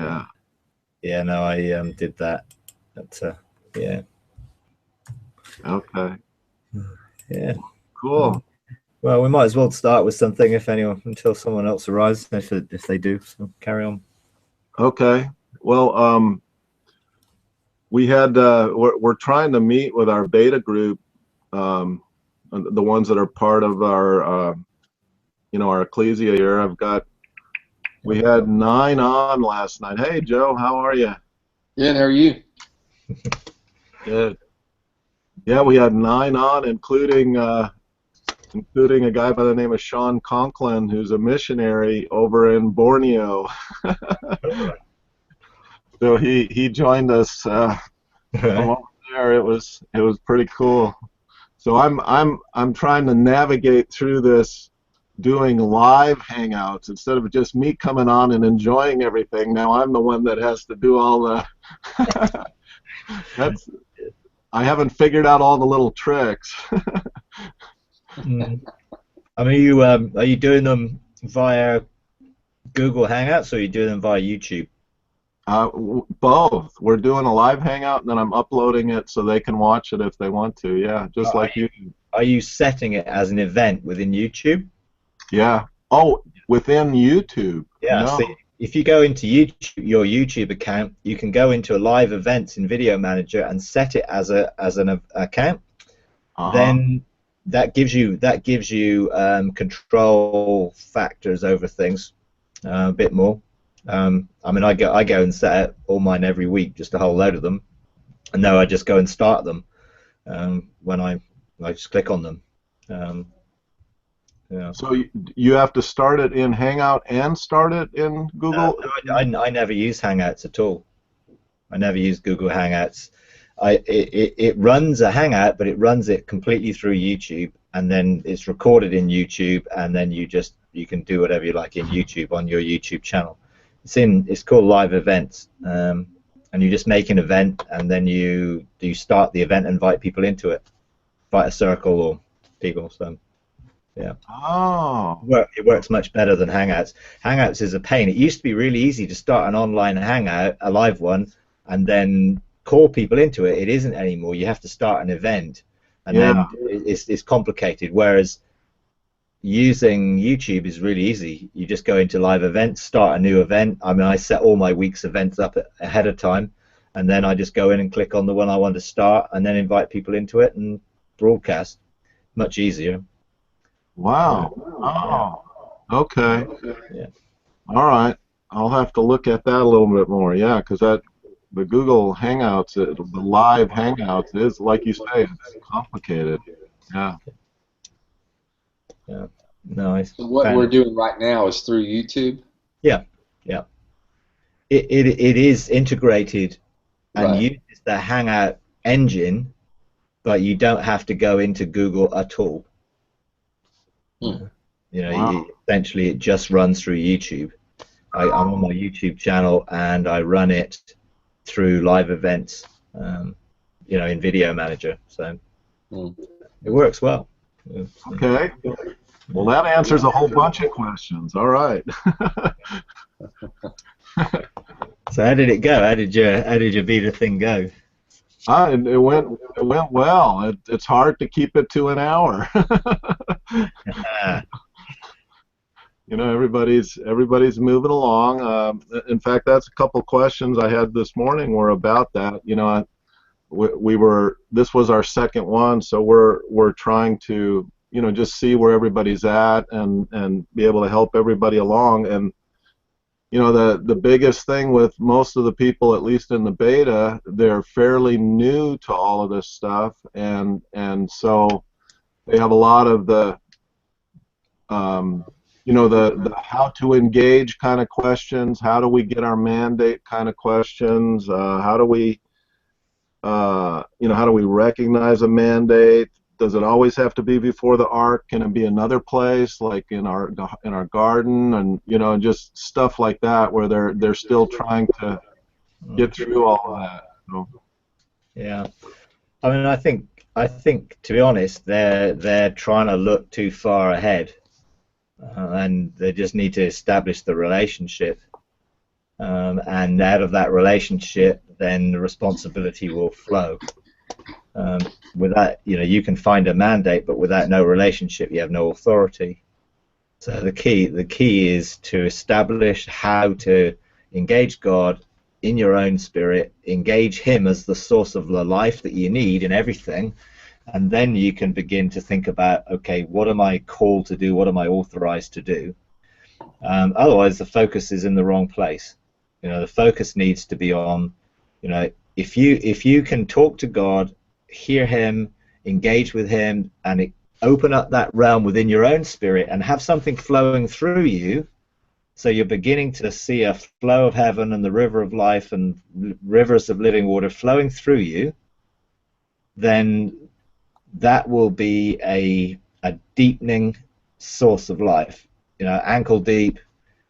Yeah. Yeah, no, I did that. But, yeah. Okay. Yeah. Cool. Well, we might as well start with something if anyone until someone else arrives. If they do, so carry on. Okay. Well, we had we're trying to meet with our beta group, um, the ones that are part of our our ecclesia here. We had 9 on last night. Hey Joe, how are you? Good, how are you? Good. Yeah, we had 9 on, including a guy by the name of Sean Conklin, who's a missionary over in Borneo. So he joined us from over there. It was pretty cool. So I'm trying to navigate through this, doing live hangouts instead of just me coming on and enjoying everything. Now I'm the one that has to do all the that's I haven't figured out all the little tricks. I mean, are you doing them via Google Hangouts or are you doing them via YouTube? Both. We're doing a live hangout, and then I'm uploading it so they can watch it if they want to. Yeah, just like you. Are you setting it as an event within YouTube? Yeah. Oh, within YouTube. Yeah. No. See, if you go into YouTube, your YouTube account, you can go into a live events in Video Manager and set it as an account. Then that gives you control factors over things a bit more. I mean, I go and set all mine every week, just a whole load of them, and now I just go and start them when I just click on them. Yeah. So you have to start it in Hangout and start it in Google? I never use Hangouts at all. I never use Google Hangouts. It runs a Hangout, but it runs it completely through YouTube, and then it's recorded in YouTube, and then you can do whatever you like in YouTube on your YouTube channel. It's called Live Events, and you just make an event, and then you start the event and invite people into it, invite a circle or people. So yeah. Oh. It works much better than Hangouts. Hangouts is a pain. It used to be really easy to start an online Hangout, a live one, and then call people into it. It isn't anymore. You have to start an event, and then it's complicated. Whereas using YouTube is really easy. You just go into live events, start a new event. I mean, I set all my week's events up ahead of time, and then I just go in and click on the one I want to start, and then invite people into it and broadcast. Much easier. Wow. Oh. Okay. Yeah. All right. I'll have to look at that a little bit more. Yeah, because the Google Hangouts, the live Hangouts, is, like you say, it's complicated. Yeah. Yeah. Nice. So what we're doing right now is through YouTube? Yeah. Yeah. It is integrated and uses the Hangout engine, but you don't have to go into Google at all. You know, essentially it just runs through YouTube. I'm on my YouTube channel and I run it through live events, you know, in Video Manager. So it works well. Okay. Well, that answers a whole bunch of questions. All right. So how did it go? How did your beta thing go? It went well. It's hard to keep it to an hour. You know, everybody's moving along. In fact, that's a couple questions I had this morning were about that. You know, this was our second one, so we're trying to, you know, just see where everybody's at and be able to help everybody along. And you know, the biggest thing with most of the people, at least in the beta, they're fairly new to all of this stuff, and so they have a lot of the you know, the how to engage kind of questions, how do we get our mandate kind of questions, how do we you know, how do we recognize a mandate? Does it always have to be before the ark? Can it be another place, like in our garden, and you know, just stuff like that, where they're still trying to get through all of that. So. Yeah, I mean, I think to be honest, they're trying to look too far ahead, and they just need to establish the relationship. and out of that relationship, then the responsibility will flow. Without, you can find a mandate, but without no relationship, you have no authority. So the key is to establish how to engage God in your own spirit, engage Him as the source of the life that you need in everything, and then you can begin to think about, okay, what am I called to do? What am I authorized to do? Otherwise, the focus is in the wrong place. The focus needs to be on, if you can talk to God, hear Him, engage with Him, and open up that realm within your own spirit and have something flowing through you, so you're beginning to see a flow of heaven and the river of life and rivers of living water flowing through you, then that will be a deepening source of life. Ankle deep,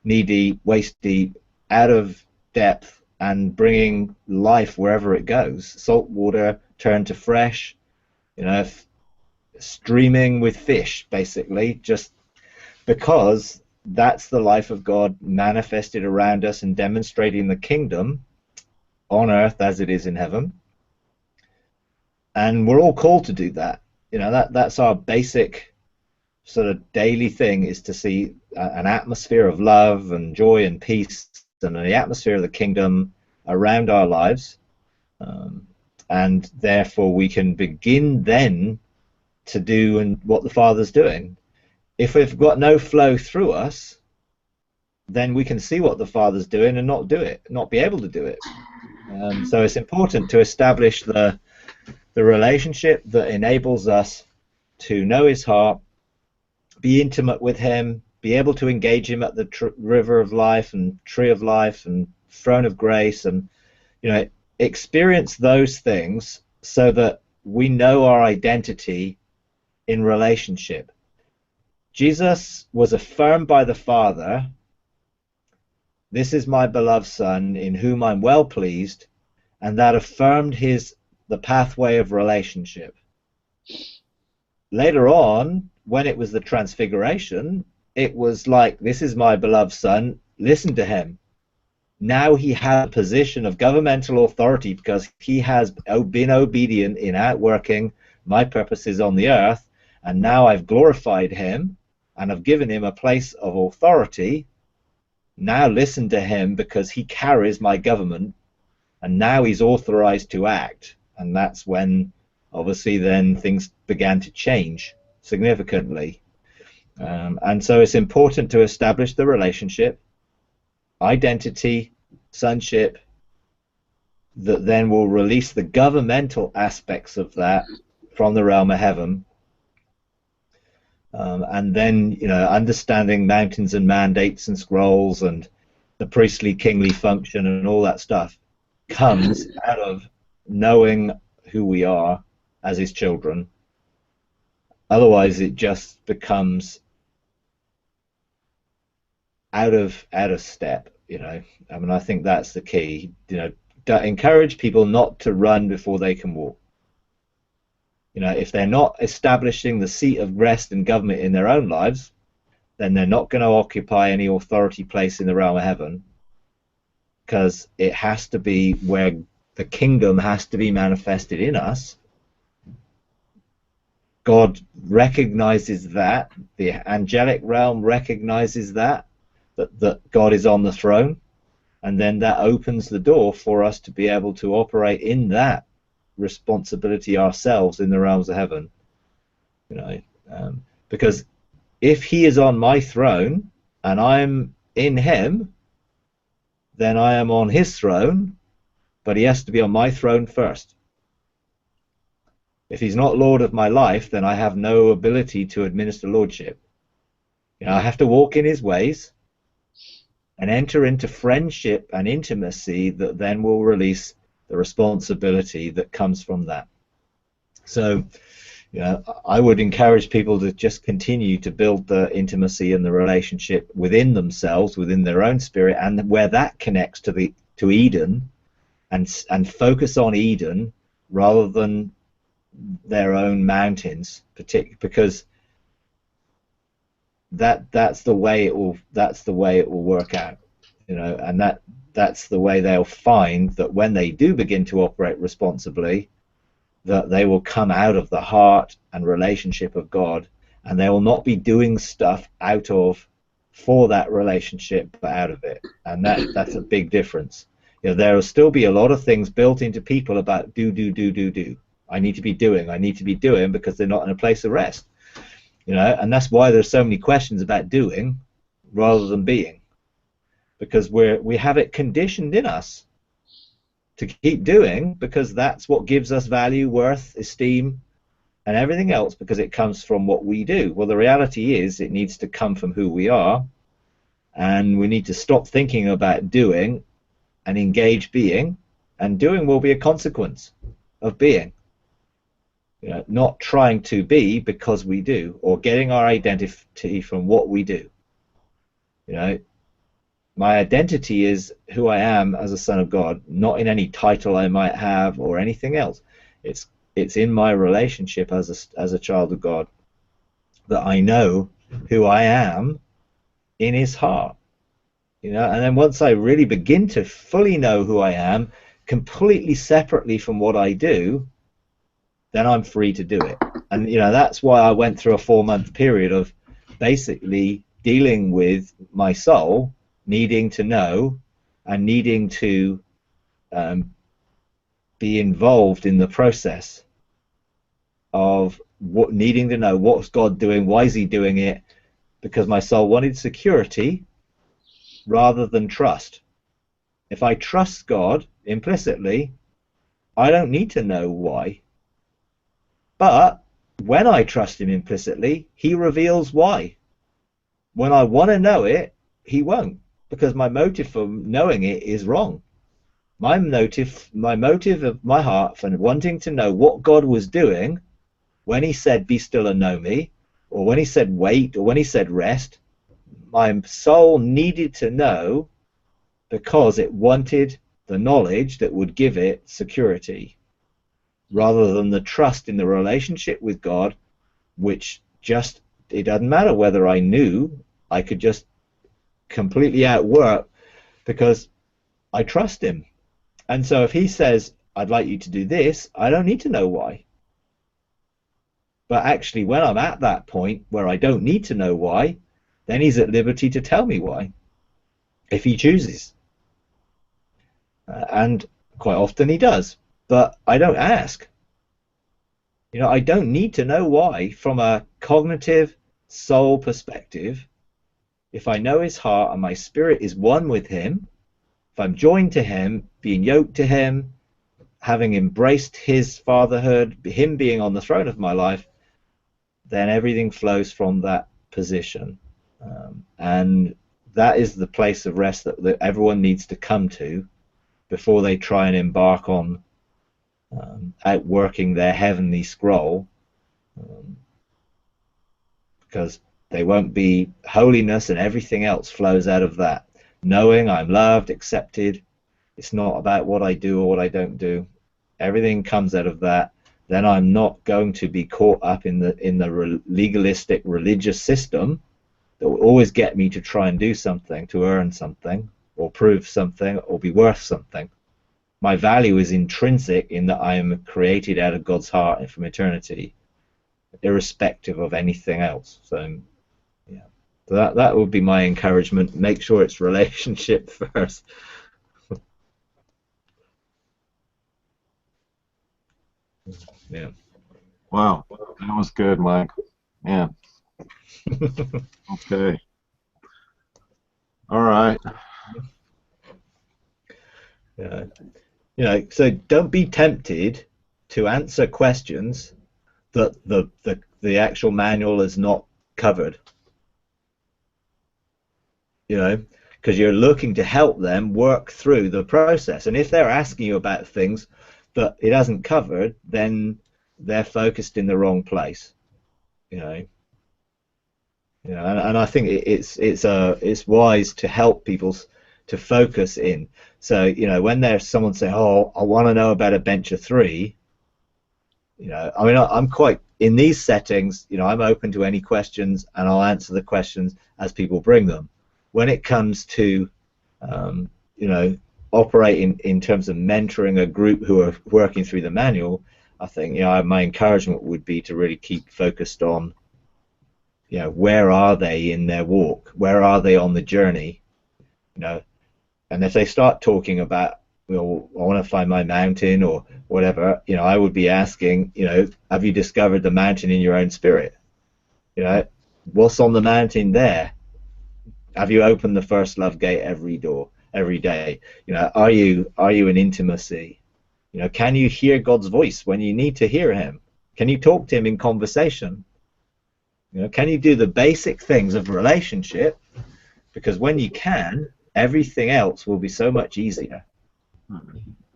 knee deep, waist deep, out of depth, and bringing life wherever it goes. Salt water turned to fresh, streaming with fish, basically, just because that's the life of God manifested around us and demonstrating the kingdom on earth as it is in heaven. And we're all called to do that. That's our basic sort of daily thing, is to see an atmosphere of love and joy and peace and the atmosphere of the kingdom around our lives. And therefore we can begin then to do what the Father's doing. If we've got no flow through us, then we can see what the Father's doing and not do it, not be able to do it. So it's important to establish the relationship that enables us to know His heart, be intimate with Him, be able to engage Him at the river of life and tree of life and throne of grace, and experience those things so that we know our identity in relationship. Jesus was affirmed by the Father, "This is my beloved Son, in whom I'm well pleased," and that affirmed the pathway of relationship. Later on, when it was the transfiguration, it was like, "This is my beloved Son, listen to Him." Now He had a position of governmental authority because He has been obedient in outworking my purposes on the earth, and now I've glorified Him and I've given Him a place of authority. Now listen to Him, because He carries my government, and now He's authorized to act. And that's when, obviously, then things began to change significantly. And so it's important to establish the relationship, identity, sonship, that then will release the governmental aspects of that from the realm of heaven. And then, understanding mountains and mandates and scrolls and the priestly kingly function and all that stuff comes out of knowing who we are as His children. Otherwise, it just becomes out of step. I think that's the key. Encourage people not to run before they can walk. If they're not establishing the seat of rest and government in their own lives, then they're not going to occupy any authority place in the realm of heaven, because it has to be where the kingdom has to be manifested in us. God recognizes that, the angelic realm recognizes that God is on the throne, and then that opens the door for us to be able to operate in that responsibility ourselves in the realms of heaven. Because if He is on my throne and I'm in Him, then I am on His throne, but He has to be on my throne first. If He's not Lord of my life, then I have no ability to administer lordship. I have to walk in His ways and enter into friendship and intimacy that then will release the responsibility that comes from that. So, I would encourage people to just continue to build the intimacy and the relationship within themselves, within their own spirit, and where that connects to Eden, and focus on Eden rather than their own mountains, because that's the way it will work out. And that's the way they'll find that when they do begin to operate responsibly, that they will come out of the heart and relationship of God, and they will not be doing stuff out of for that relationship but out of it. And that's a big difference. You know, there will still be a lot of things built into people about do. I need to be doing because they're not in a place of rest. You know, and that's why there's so many questions about doing rather than being, because we have it conditioned in us to keep doing because that's what gives us value, worth, esteem, and everything else, because it comes from what we do. Well, the reality is it needs to come from who we are, and we need to stop thinking about doing and engage being, and doing will be a consequence of being. You know, not trying to be because we do, or getting our identity from what we do. You know, my identity is who I am as a son of God, not in any title I might have or anything else. It's in my relationship as a child of God that I know who I am in His heart. You know, and then once I really begin to fully know who I am, completely separately from what I do, then I'm free to do it. And you know, that's why I went through a 4-month period of basically dealing with my soul needing to know and needing to be involved in the process of needing to know what's God doing, why is He doing it, because my soul wanted security rather than trust. If I trust God implicitly, I don't need to know why. But when I trust Him implicitly, He reveals why. When I want to know it, He won't, because my motive for knowing it is wrong. My motive of my heart for wanting to know what God was doing when He said, "Be still and know me," or when He said, "Wait," or when He said, "Rest," my soul needed to know because it wanted the knowledge that would give it security, rather than the trust in the relationship with God, which just, it doesn't matter whether I knew, I could just completely outwork because I trust Him. And so if He says, "I'd like you to do this," I don't need to know why. But actually, when I'm at that point where I don't need to know why, then He's at liberty to tell me why, if He chooses. And quite often He does, but I don't ask. You know, I don't need to know why from a cognitive soul perspective. If I know His heart and my spirit is one with Him, if I'm joined to Him, being yoked to Him, having embraced His fatherhood, Him being on the throne of my life, then everything flows from that position. And that is the place of rest that everyone needs to come to before they try and embark on outworking their heavenly scroll, because they won't be holiness, and everything else flows out of that. Knowing I'm loved, accepted, it's not about what I do or what I don't do. Everything comes out of that. Then I'm not going to be caught up in the legalistic religious system that will always get me to try and do something, to earn something, or prove something, or be worth something. My value is intrinsic in that I am created out of God's heart and from eternity, irrespective of anything else. So, yeah, so that would be my encouragement. Make sure it's relationship first. Yeah. Wow, that was good, Mike. Yeah. Okay. All right. Yeah. You know, so don't be tempted to answer questions that the actual manual is not covered. You know, because you're looking to help them work through the process. And if they're asking you about things that it hasn't covered, then they're focused in the wrong place. You know, and I think it's wise to help people to focus in. So, you know, when there's someone saying, "Oh, I want to know about Adventure 3," you know, I mean, I'm quite, in these settings, you know, I'm open to any questions, and I'll answer the questions as people bring them. When it comes to, you know, operate in terms of mentoring a group who are working through the manual, I think, you know, my encouragement would be to really keep focused on, you know, where are they in their walk? Where are they on the journey? You know, and if they start talking about, well, I want to find my mountain or whatever, you know, I would be asking, you know, have you discovered the mountain in your own spirit? You know, what's on the mountain there? Have you opened the first love gate every day? You know, are you in intimacy? You know, can you hear God's voice when you need to hear him? Can you talk to him in conversation? You know, can you do the basic things of relationship? Because when you can, everything else will be so much easier.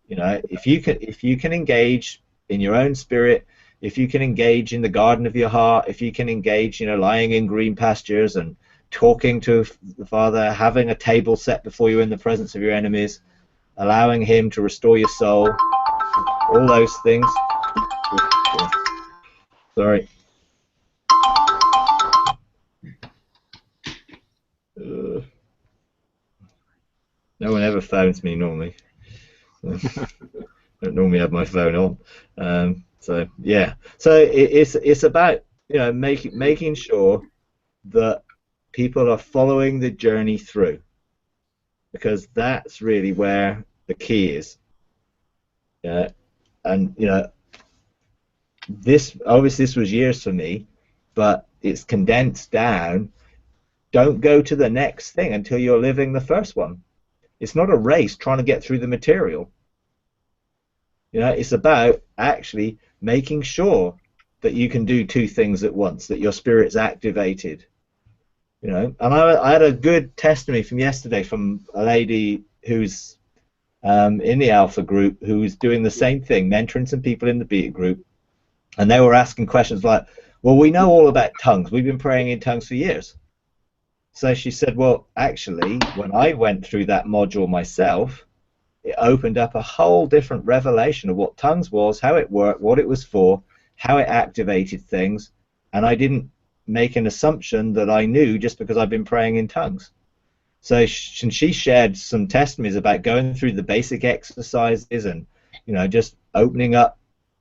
You know, if you can engage in your own spirit, if you can engage in the garden of your heart, if you can engage, you know, lying in green pastures and talking to the Father, having a table set before you in the presence of your enemies, allowing him to restore your soul, all those things. Sorry. No one ever phones me normally. I don't normally have my phone on. So yeah. So it's about, you know, making sure that people are following the journey through, because that's really where the key is. And you know, this was years for me, but it's condensed down. Don't go to the next thing until you're living the first one. It's not a race trying to get through the material. You know, it's about actually making sure that you can do two things at once, that your spirit's activated. You know, and I had a good testimony from yesterday from a lady who's in the Alpha group, who's doing the same thing, mentoring some people in the Beta group, and they were asking questions like, well, we know all about tongues. We've been praying in tongues for years. So she said, well, actually, when I went through that module myself, it opened up a whole different revelation of what tongues was, how it worked, what it was for, how it activated things, and I didn't make an assumption that I knew just because I've been praying in tongues. So she shared some testimonies about going through the basic exercises and, you know, just opening up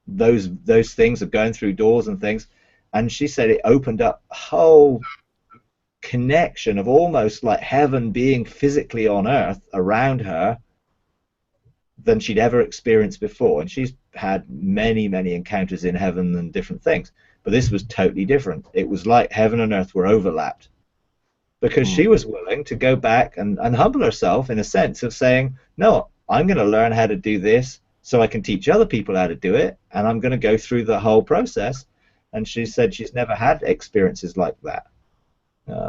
those things of going through doors and things, and she said it opened up a whole connection of almost like heaven being physically on earth around her than she'd ever experienced before. And she's had many encounters in heaven and different things, but this was totally different. It was like heaven and earth were overlapped, because she was willing to go back and humble herself in a sense of saying, no, I'm going to learn how to do this so I can teach other people how to do it, and I'm going to go through the whole process. And she said she's never had experiences like that,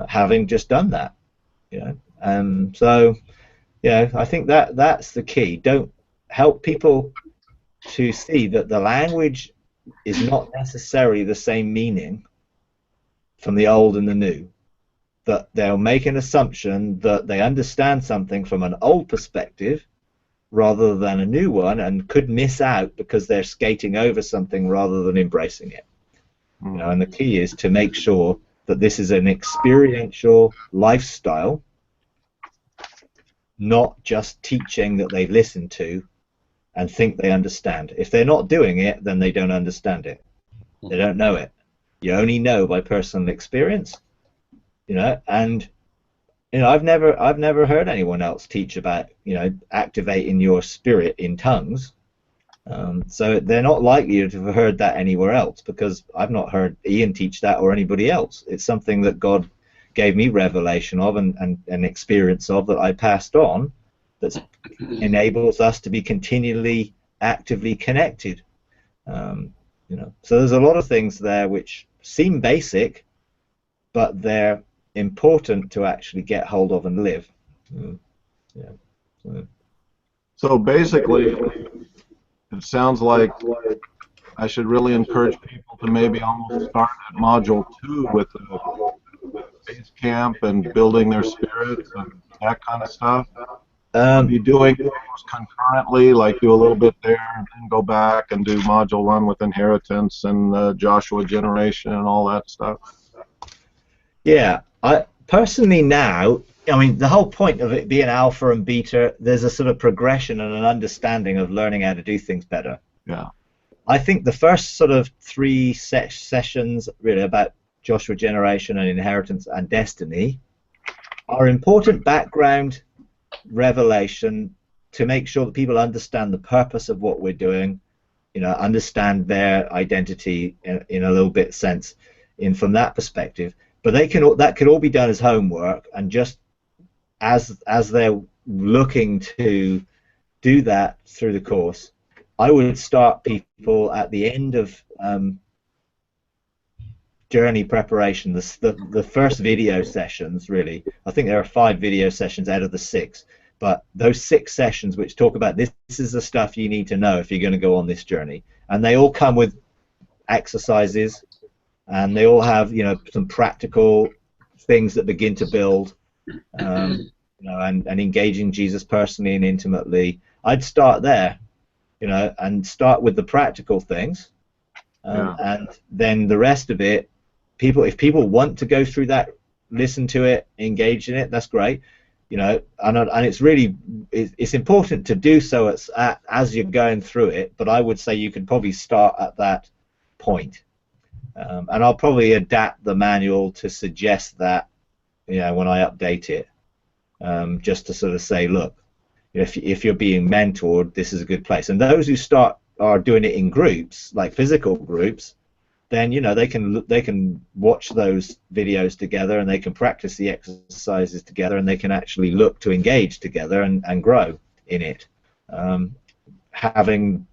having just done that, you know. So yeah, I think that's the key. Don't help people to see that the language is not necessarily the same meaning from the old and the new, that they'll make an assumption that they understand something from an old perspective rather than a new one, and could miss out because they're skating over something rather than embracing it. You know, and the key is to make sure that this is an experiential lifestyle, not just teaching that they've listened to and think they understand. If they're not doing it, then they don't understand it. They don't know it. You only know by personal experience, you know. And you know, I've never heard anyone else teach about, you know, activating your spirit in tongues. So they're not likely to have heard that anywhere else, because I've not heard Ian teach that or anybody else. It's something that God gave me revelation of and an experience of, that I passed on, that enables us to be continually actively connected. You know, so there's a lot of things there which seem basic, but they're important to actually get hold of and live. Yeah. So basically, it sounds like I should really encourage people to maybe almost start at module 2 with the base camp and building their spirits and that kind of stuff. Be doing those concurrently, like do a little bit there and then go back and do module 1 with inheritance and Joshua generation and all that stuff. Yeah, I personally now, I mean, the whole point of it being alpha and beta, there's a sort of progression and an understanding of learning how to do things better. Yeah. I think the first sort of three sessions really about Joshua generation and inheritance and destiny are important background revelation to make sure that people understand the purpose of what we're doing, understand their identity in a little bit sense in from that perspective. But that could all be done as homework, and just as they're looking to do that through the course, I would start people at the end of journey preparation, the first video sessions, really. I think there are 5 video sessions out of the 6, but those 6 sessions which talk about this is the stuff you need to know if you're going to go on this journey, and they all come with exercises, and they all have some practical things that begin to build, and engaging Jesus personally and intimately. I'd start there, and start with the practical things, and then the rest of it, if people want to go through that, listen to it, engage in it, that's great, and it's important to do so as you're going through it. But I would say you could probably start at that point, and I'll probably adapt the manual to suggest that when I update it, just to sort of say, look, if you're being mentored, this is a good place. And those who are doing it in groups, like physical groups, then they can watch those videos together, and they can practice the exercises together, and they can actually look to engage together and grow in it, having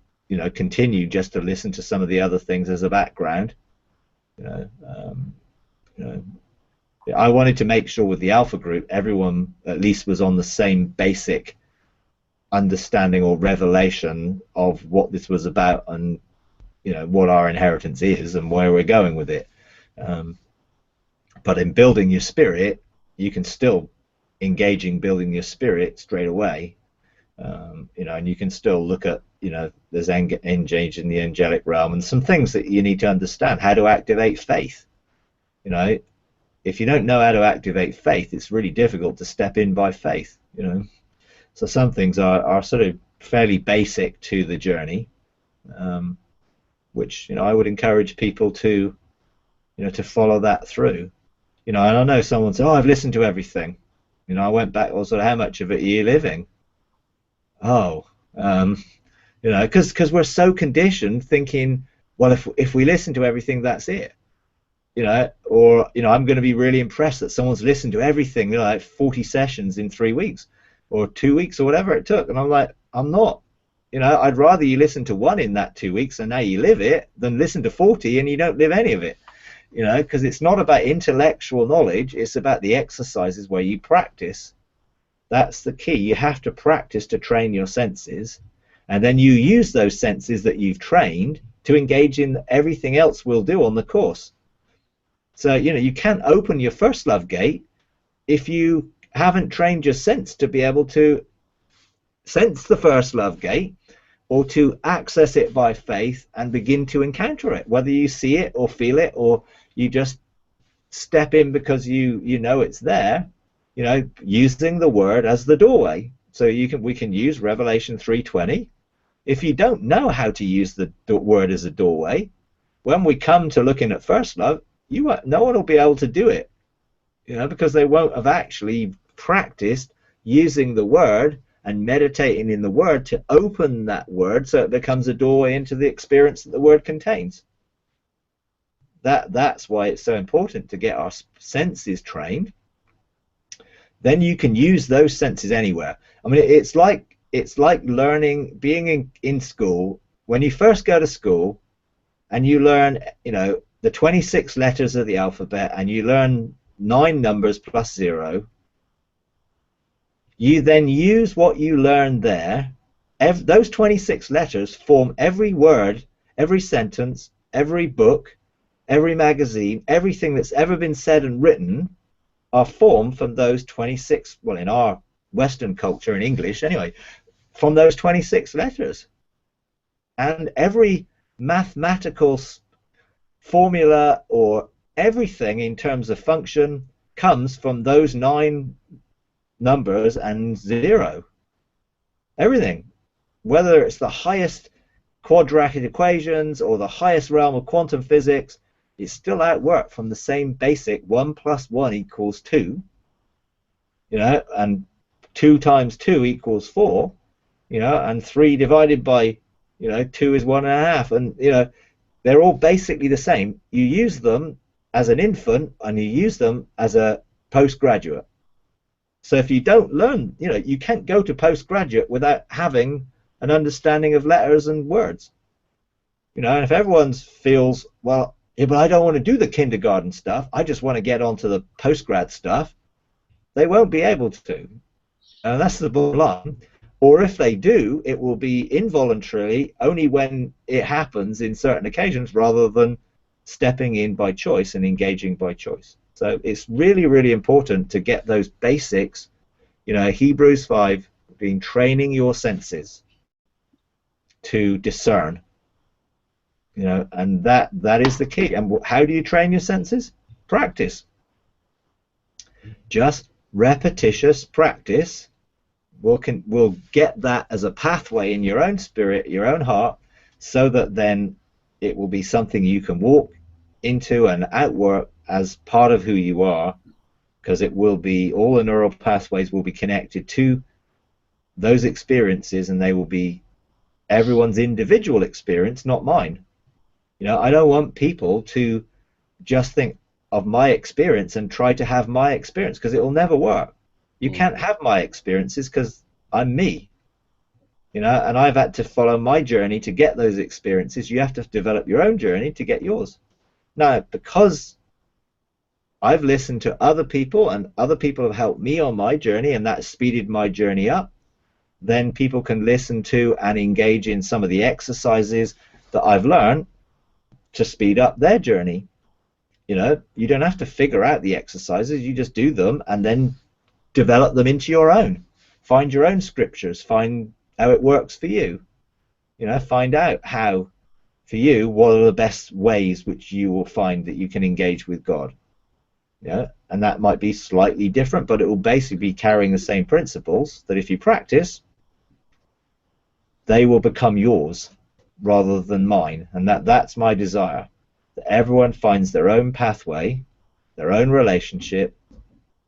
continued just to listen to some of the other things as a background. I wanted to make sure with the alpha group everyone at least was on the same basic understanding or revelation of what this was about, and what our inheritance is and where we're going with it. But in building your spirit, you can still engage in building your spirit straight away, and you can still look at there's engage in the angelic realm and some things that you need to understand how to activate faith. If you don't know how to activate faith, it's really difficult to step in by faith. So some things are sort of fairly basic to the journey, which I would encourage people to to follow that through. And I know someone said, "Oh, I've listened to everything." I went back, also, how much of it are you living? Oh, because we're so conditioned thinking, well, if we listen to everything, that's it. Or I'm going to be really impressed that someone's listened to everything, like 40 sessions in 3 weeks or 2 weeks or whatever it took. And I'm like, I'm not. I'd rather you listen to one in that 2 weeks and now you live it than listen to 40 and you don't live any of it. Because it's not about intellectual knowledge, it's about the exercises where you practice. That's the key. You have to practice to train your senses, and then you use those senses that you've trained to engage in everything else we'll do on the course. So you can't open your first love gate if you haven't trained your sense to be able to sense the first love gate, or to access it by faith and begin to encounter it, whether you see it or feel it, or you just step in because you know it's there, using the word as the doorway. So we can use Revelation 3:20. If you don't know how to use the word as a doorway, when we come to looking at first love, no one will be able to do it, because they won't have actually practiced using the word and meditating in the word to open that word so it becomes a doorway into the experience that the word contains. That's why it's so important to get our senses trained. Then you can use those senses anywhere. I mean, it's like learning, being in school. When you first go to school and you learn, the 26 letters of the alphabet, and you learn 9 numbers plus 0, you then use what you learned there. Those 26 letters form every word, every sentence, every book, every magazine, everything that's ever been said and written are formed from those 26, well, in our Western culture, in English anyway, from those 26 letters. And every mathematical formula or everything in terms of function comes from those 9 numbers and zero. Everything. Whether it's the highest quadratic equations or the highest realm of quantum physics, it's still outworked from the same basic 1 + 1 = 2, and 2 × 2 = 4, and 3 divided by, 2 is 1.5, and, they're all basically the same. You use them as an infant and you use them as a postgraduate. So if you don't learn, you can't go to postgraduate without having an understanding of letters and words. And if everyone feels, well, yeah, but I don't want to do the kindergarten stuff, I just want to get onto the postgrad stuff, they won't be able to. And that's the bottom line. Or if they do, it will be involuntarily, only when it happens in certain occasions, rather than stepping in by choice and engaging by choice. So it's really, really important to get those basics, Hebrews 5, being training your senses to discern, and that is the key. And how do you train your senses? Practice. Just repetitious practice will get that as a pathway in your own spirit, your own heart, so that then it will be something you can walk into and outwork as part of who you are, because it will be, all the neural pathways will be connected to those experiences, and they will be everyone's individual experience, not mine. I don't want people to just think of my experience and try to have my experience, because it will never work. You can't have my experiences because I'm me, and I've had to follow my journey to get those experiences. You have to develop your own journey to get yours. Now, because I've listened to other people and other people have helped me on my journey, and that speeded my journey up, then people can listen to and engage in some of the exercises that I've learned to speed up their journey. You don't have to figure out the exercises, you just do them and then develop them into your own. Find your own scriptures, find how it works for you. Find out how, for you, what are the best ways which you will find that you can engage with God. And that might be slightly different, but it will basically be carrying the same principles, that if you practice, they will become yours rather than mine. And that's my desire, that everyone finds their own pathway, their own relationship,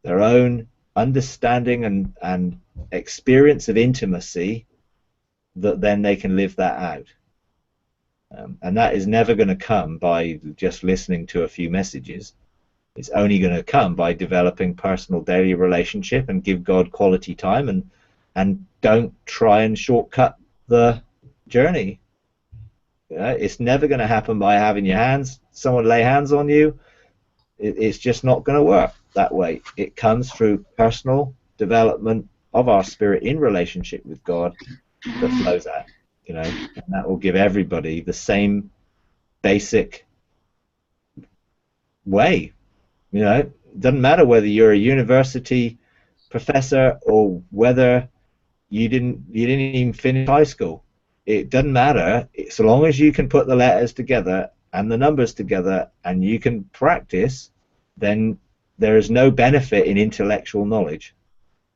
their own understanding and experience of intimacy, that then they can live that out. And that is never going to come by just listening to a few messages. It's only going to come by developing personal daily relationship and give God quality time, and don't try and shortcut the journey. It's never going to happen by having someone lay hands on you. It's just not going to work that way. It comes through personal development of our spirit in relationship with God that flows out, and that will give everybody the same basic way. It doesn't matter whether you're a university professor or whether you didn't even finish high school. It doesn't matter, so long as you can put the letters together and the numbers together and you can practice, then there is no benefit in intellectual knowledge.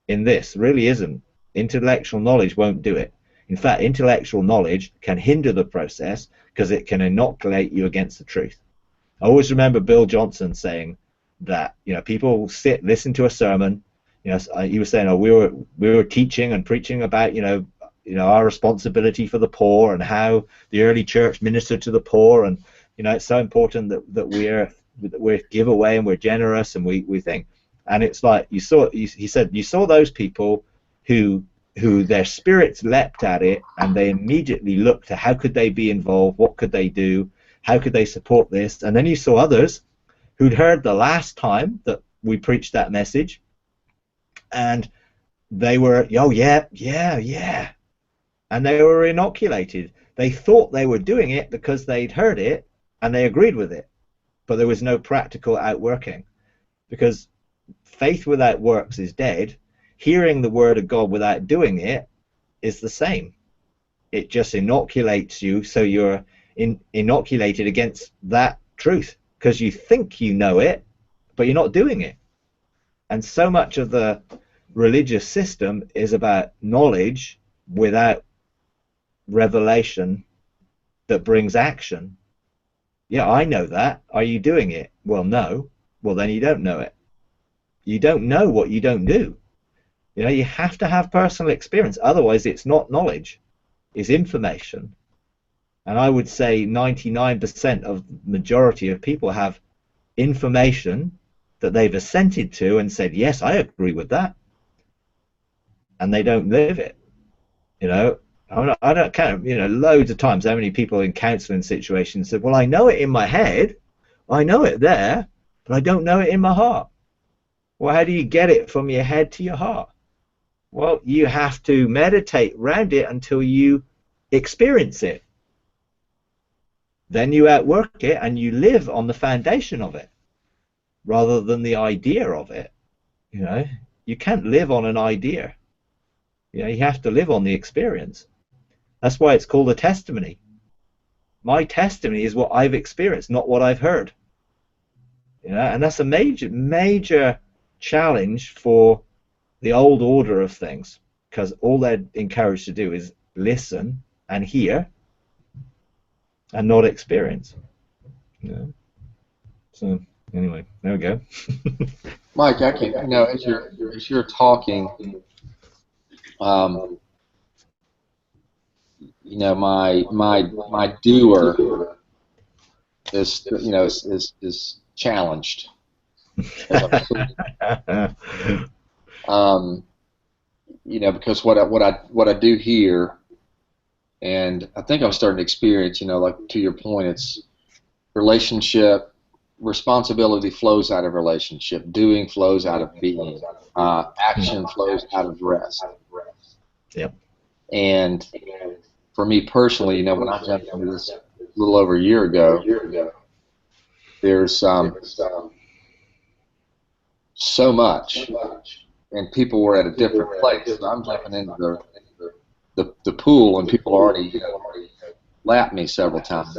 In this, really isn't. Intellectual knowledge won't do it. In fact, intellectual knowledge can hinder the process because it can inoculate you against the truth. I always remember Bill Johnson saying that, people listen to a sermon. He was saying, we were teaching and preaching about, our responsibility for the poor and how the early church ministered to the poor, and it's so important that we're give away and we're generous and we think. And it's like he said you saw those people who their spirits leapt at it, and they immediately looked at how could they be involved, what could they do, how could they support this. And then you saw others who'd heard the last time that we preached that message, and they were, oh yeah, and they were inoculated. They thought they were doing it because they'd heard it and they agreed with it, but there was no practical outworking, because faith without works is dead. Hearing the word of God without doing it is the same. It just inoculates you, so you're inoculated against that truth because you think you know it, but you're not doing it. And so much of the religious system is about knowledge without revelation that brings action. Yeah, I know that. Are you doing it? Well, no. Well, then you don't know it. You don't know what you don't do. You know, you have to have personal experience. Otherwise, it's not knowledge. It's information. And I would say 99% of the majority of people have information that they've assented to and said, yes, I agree with that. And they don't live it. You know, I don't count, you know, loads of times how many people in counseling situations said, well, I know it in my head, I know it there, but I don't know it in my heart. Well, how do you get it from your head to your heart? Well, you have to meditate around it until you experience it. Then you outwork it and you live on the foundation of it rather than the idea of it. You know, you can't live on an idea. You know, you have to live on the experience. That's why it's called a testimony. My testimony is what I've experienced, not what I've heard. You know, and that's a major challenge for the old order of things, because all they're encouraged to do is listen and hear and not experience. You know? So anyway, there we go. Mike, I can, you know, as you're talking, you know, my doer is, you know, is challenged. You know, because what I do here, and I think I'm starting to experience, you know, like to your point, it's relationship, responsibility flows out of relationship, doing flows out of being, action flows out of rest. Yep. And for me personally, you know, when I jumped into this a little over a year ago, there's so much, and people were at a different place. So I'm jumping into the pool, and people already lapped me several times.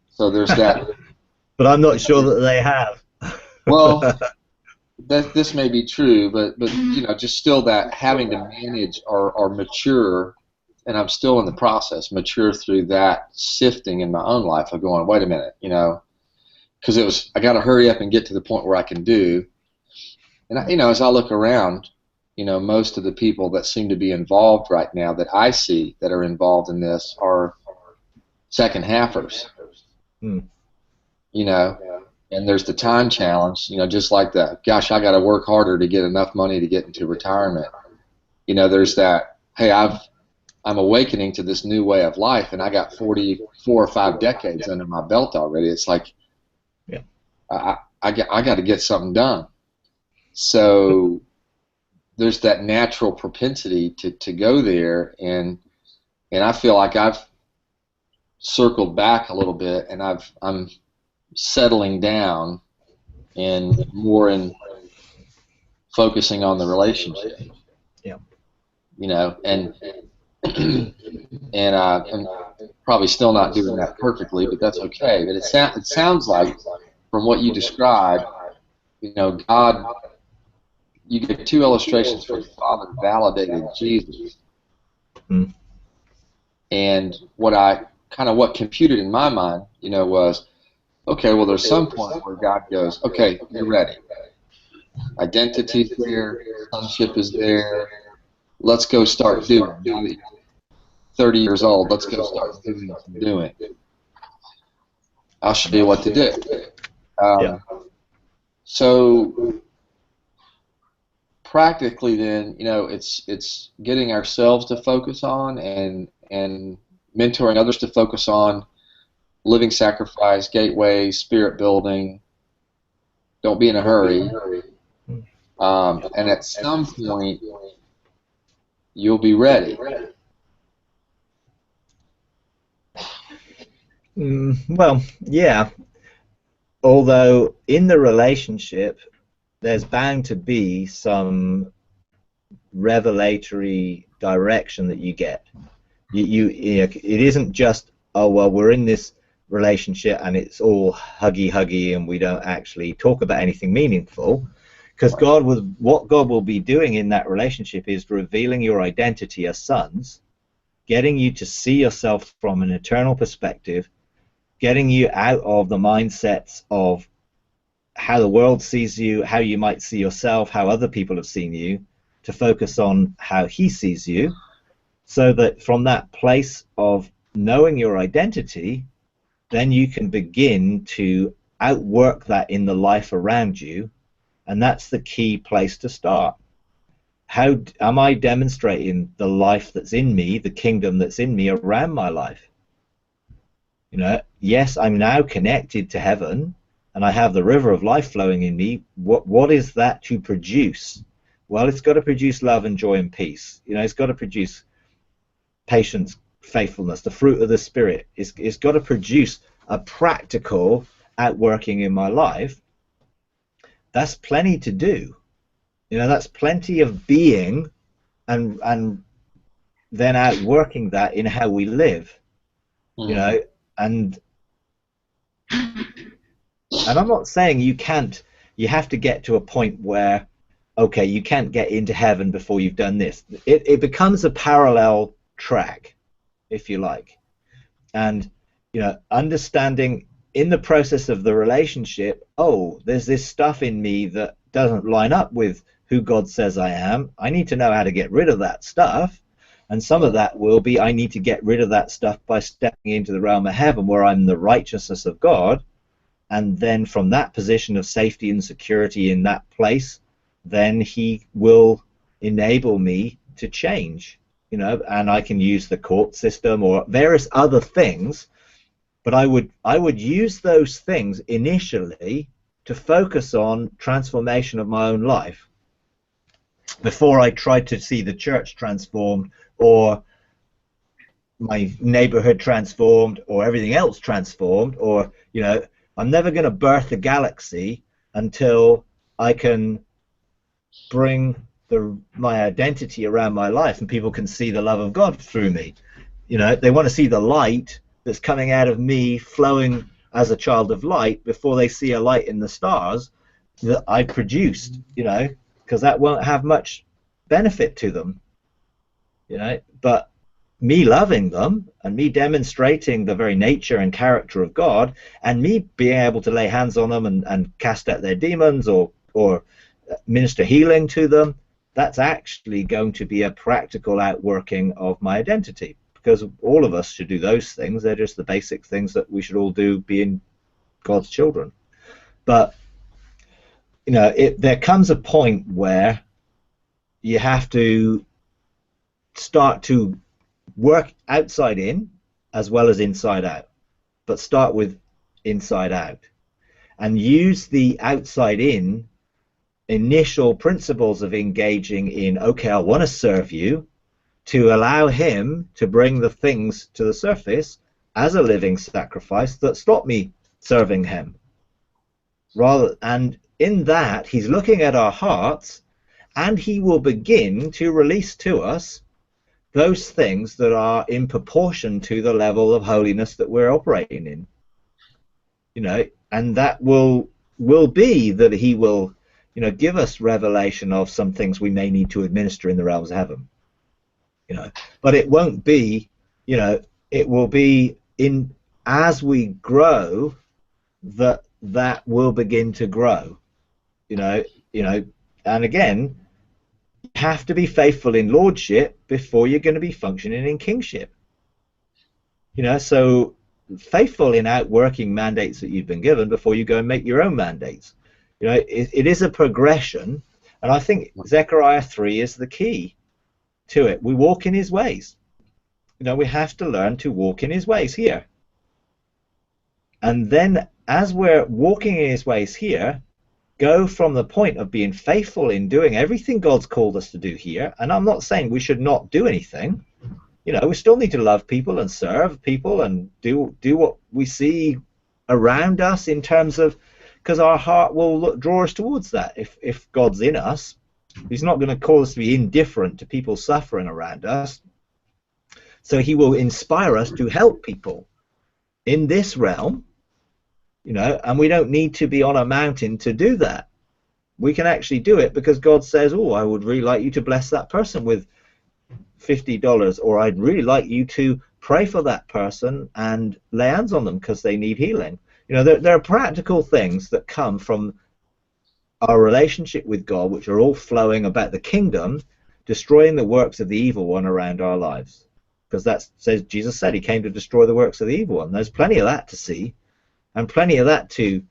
So there's that. But I'm not sure that they have. Well, this may be true, but you know, just still that having to manage or mature, and I'm still in the process, mature through that sifting in my own life of going, wait a minute, you know, because I got to hurry up and get to the point where I can do. And you know, as I look around, you know, most of the people that seem to be involved right now that I see that are involved in this are second halfers. You know, and there's the time challenge, you know, just like that, gosh, I got to work harder to get enough money to get into retirement. You know, there's that, hey, I'm awakening to this new way of life, and I got 4 or 5 decades under my belt already. It's like, yeah, I got to get something done. So there's that natural propensity to go there, and I feel like I've circled back a little bit, and I'm settling down and more in focusing on the relationship. Yeah. You know, and I'm probably still not doing that perfectly, but that's okay. But it sounds like, from what you described, you know, God, you get 2 illustrations where the Father validated Jesus. And what computed in my mind, you know, was, okay, well, there's some point where God goes, okay, you're ready. Identity's there, sonship is there. Let's go start doing. 30 years old, let's go start doing. I'll show you what to do. So practically, then, you know, it's getting ourselves to focus on and mentoring others to focus on living sacrifice, gateway, spirit building. Don't be in a hurry. And at some point, you'll be ready. Well, yeah. Although in the relationship, there's bound to be some revelatory direction that you get. You know, it isn't just, oh, well, we're in this relationship and it's all huggy and we don't actually talk about anything meaningful, Because what God will be doing in that relationship is revealing your identity as sons, getting you to see yourself from an eternal perspective, getting you out of the mindsets of how the world sees you, how you might see yourself, how other people have seen you, to focus on how he sees you, so that from that place of knowing your identity, then you can begin to outwork that in the life around you. And that's the key place to start. How am I demonstrating the life that's in me, the kingdom that's in me around my life? You know, yes, I'm now connected to heaven and I have the river of life flowing in me. What is that to produce? Well, it's got to produce love and joy and peace. You know, it's got to produce patience, faithfulness, the fruit of the Spirit. It's got to produce a practical outworking in my life. That's plenty to do. You know, that's plenty of being and then outworking that in how we live. You know, and I'm not saying you have to get to a point where, okay, you can't get into heaven before you've done this. It becomes a parallel track, if you like. And, you know, understanding in the process of the relationship, oh, there's this stuff in me that doesn't line up with who God says I am. I need to know how to get rid of that stuff. And some of that will be, I need to get rid of that stuff by stepping into the realm of heaven where I'm the righteousness of God. And then from that position of safety and security in that place, then he will enable me to change, you know, and I can use the court system or various other things. But I would use those things initially to focus on transformation of my own life before I tried to see the church transformed or my neighborhood transformed or everything else transformed. Or, you know, I'm never going to birth a galaxy until I can bring my identity around my life and people can see the love of God through me. You know, they want to see the light that's coming out of me flowing as a child of light before they see a light in the stars that I produced, you know, because that won't have much benefit to them, you know. But me loving them and me demonstrating the very nature and character of God and me being able to lay hands on them and cast out their demons or minister healing to them, that's actually going to be a practical outworking of my identity. Because all of us should do those things. They're just the basic things that we should all do being God's children. But, you know, there comes a point where you have to start to work outside in as well as inside out. But start with inside out. And use the outside in initial principles of engaging in, okay, I want to serve you, to allow him to bring the things to the surface as a living sacrifice that stop me serving him. And in that, he's looking at our hearts, and he will begin to release to us those things that are in proportion to the level of holiness that we're operating in. You know, and that will be that he will, you know, give us revelation of some things we may need to administer in the realms of heaven. You know, but it won't be, you know, it will be in as we grow that will begin to grow, you know, and again, you have to be faithful in lordship before you're going to be functioning in kingship, you know. So faithful in outworking mandates that you've been given before you go and make your own mandates. You know, it is a progression, and I think Zechariah 3 is the key to it. We walk in his ways. You know, we have to learn to walk in his ways here. And then as we're walking in his ways here, go from the point of being faithful in doing everything God's called us to do here. And I'm not saying we should not do anything. You know, we still need to love people and serve people and do what we see around us in terms of, because our heart will draw us towards that. If God's in us, he's not going to cause us to be indifferent to people suffering around us. So he will inspire us to help people in this realm, you know, and we don't need to be on a mountain to do that. we can actually do it because God says, oh, I would really like you to bless that person with $50, or I'd really like you to pray for that person and lay hands on them because they need healing. You know, there are practical things that come from our relationship with God, which are all flowing about the kingdom, destroying the works of the evil one around our lives. Because that says, Jesus said he came to destroy the works of the evil one. There's plenty of that to see, and plenty of that to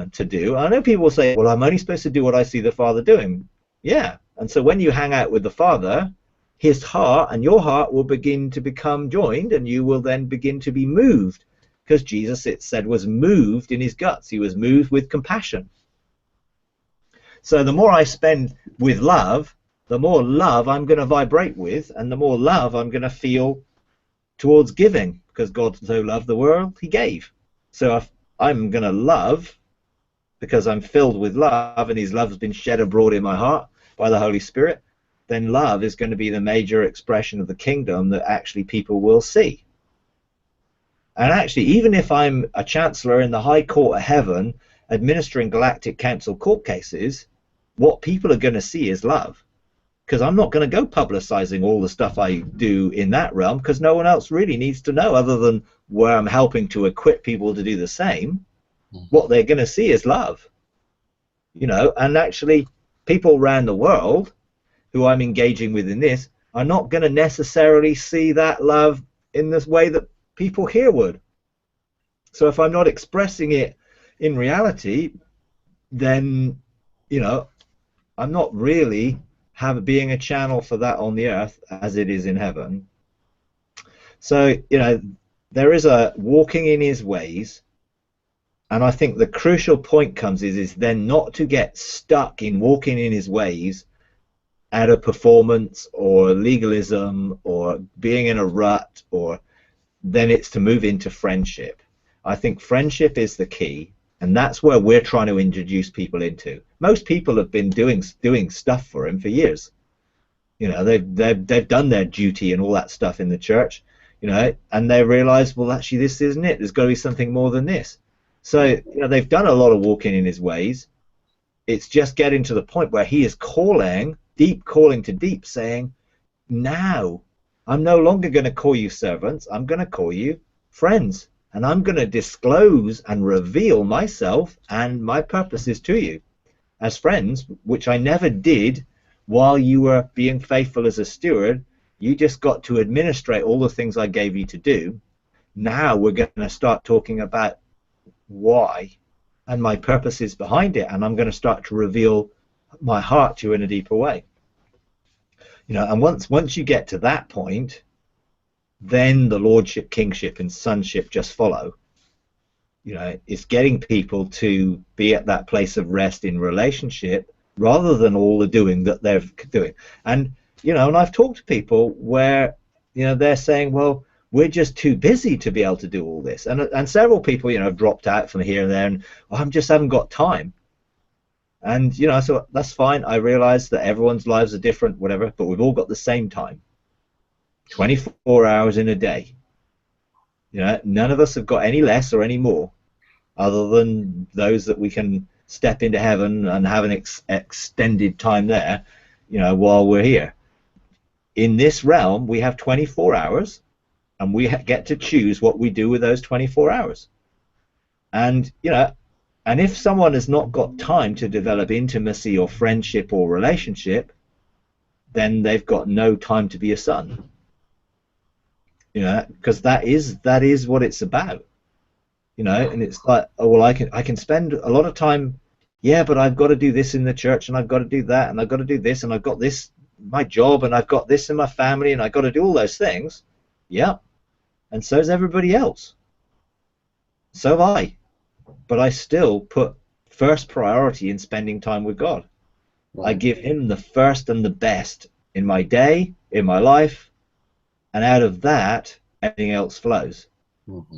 do. I know people will say, well, I'm only supposed to do what I see the Father doing. Yeah, and so when you hang out with the Father, his heart and your heart will begin to become joined, and you will then begin to be moved, because Jesus, it said, was moved in his guts. He was moved with compassion. So the more I spend with love, the more love I'm going to vibrate with, and the more love I'm going to feel towards giving, because God so loved the world, he gave. So if I'm going to love because I'm filled with love, and his love has been shed abroad in my heart by the Holy Spirit, then love is going to be the major expression of the kingdom that actually people will see. And actually, even if I'm a chancellor in the high court of heaven administering galactic council court cases, what people are going to see is love. Because I'm not going to go publicizing all the stuff I do in that realm, because no one else really needs to know, other than where I'm helping to equip people to do the same. What they're going to see is love. You know, and actually people around the world who I'm engaging with in this are not going to necessarily see that love in this way that people here would. So if I'm not expressing it in reality, then, you know, I'm not really being a channel for that on the earth as it is in heaven. So, you know, there is a walking in his ways, and I think the crucial point comes is then not to get stuck in walking in his ways out of performance or legalism or being in a rut, or then it's to move into friendship. I think friendship is the key, and that's where we're trying to introduce people into. Most people have been doing stuff for him for years. You know, they've done their duty and all that stuff in the church, you know, and they realize, well, actually this isn't it. There's got to be something more than this. So, you know, they've done a lot of walking in his ways. It's just getting to the point where he is calling to deep, saying, now I'm no longer going to call you servants. I'm going to call you friends, and I'm going to disclose and reveal myself and my purposes to you as friends, which I never did while you were being faithful as a steward. You just got to administrate all the things I gave you to do. Now we're going to start talking about why and my purposes behind it, and I'm going to start to reveal my heart to you in a deeper way. You know, and once you get to that point, then the Lordship, Kingship, and sonship just follow. You know, it's getting people to be at that place of rest in relationship rather than all the doing that they're doing. And, you know, and I've talked to people where, you know, they're saying, well, we're just too busy to be able to do all this. And several people, you know, have dropped out from here and there, and I just haven't got time. And, you know, so that's fine. I realize that everyone's lives are different, whatever, but we've all got the same time. 24 hours in a day. You know, none of us have got any less or any more, other than those that we can step into heaven and have an extended time there, you know, while we're here. In this realm, we have 24 hours, and we get to choose what we do with those 24 hours. And, you know, and if someone has not got time to develop intimacy or friendship or relationship, then they've got no time to be a son. You know, because that is what it's about. You know, and it's like, oh, well, I can spend a lot of time, yeah, but I've got to do this in the church, and I've got to do that, and I've got to do this, and I've got this, my job, and I've got this in my family, and I've got to do all those things. Yeah, and so's everybody else. So have I. But I still put first priority in spending time with God. Right. I give him the first and the best in my day, in my life, and out of that, everything else flows. Mm-hmm.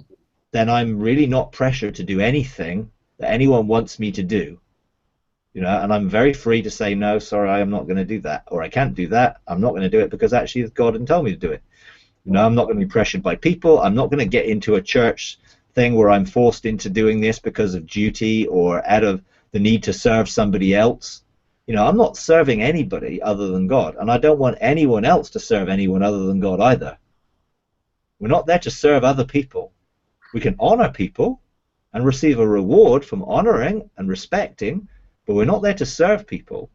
Then I'm really not pressured to do anything that anyone wants me to do. You know, and I'm very free to say, no, sorry, I'm not going to do that, or I can't do that. I'm not going to do it because actually God didn't tell me to do it. You know, I'm not going to be pressured by people. I'm not going to get into a church thing where I'm forced into doing this because of duty or out of the need to serve somebody else. You know, I'm not serving anybody other than God, and I don't want anyone else to serve anyone other than God either. We're not there to serve other people. We can honor people and receive a reward from honoring and respecting, but we're not there to serve people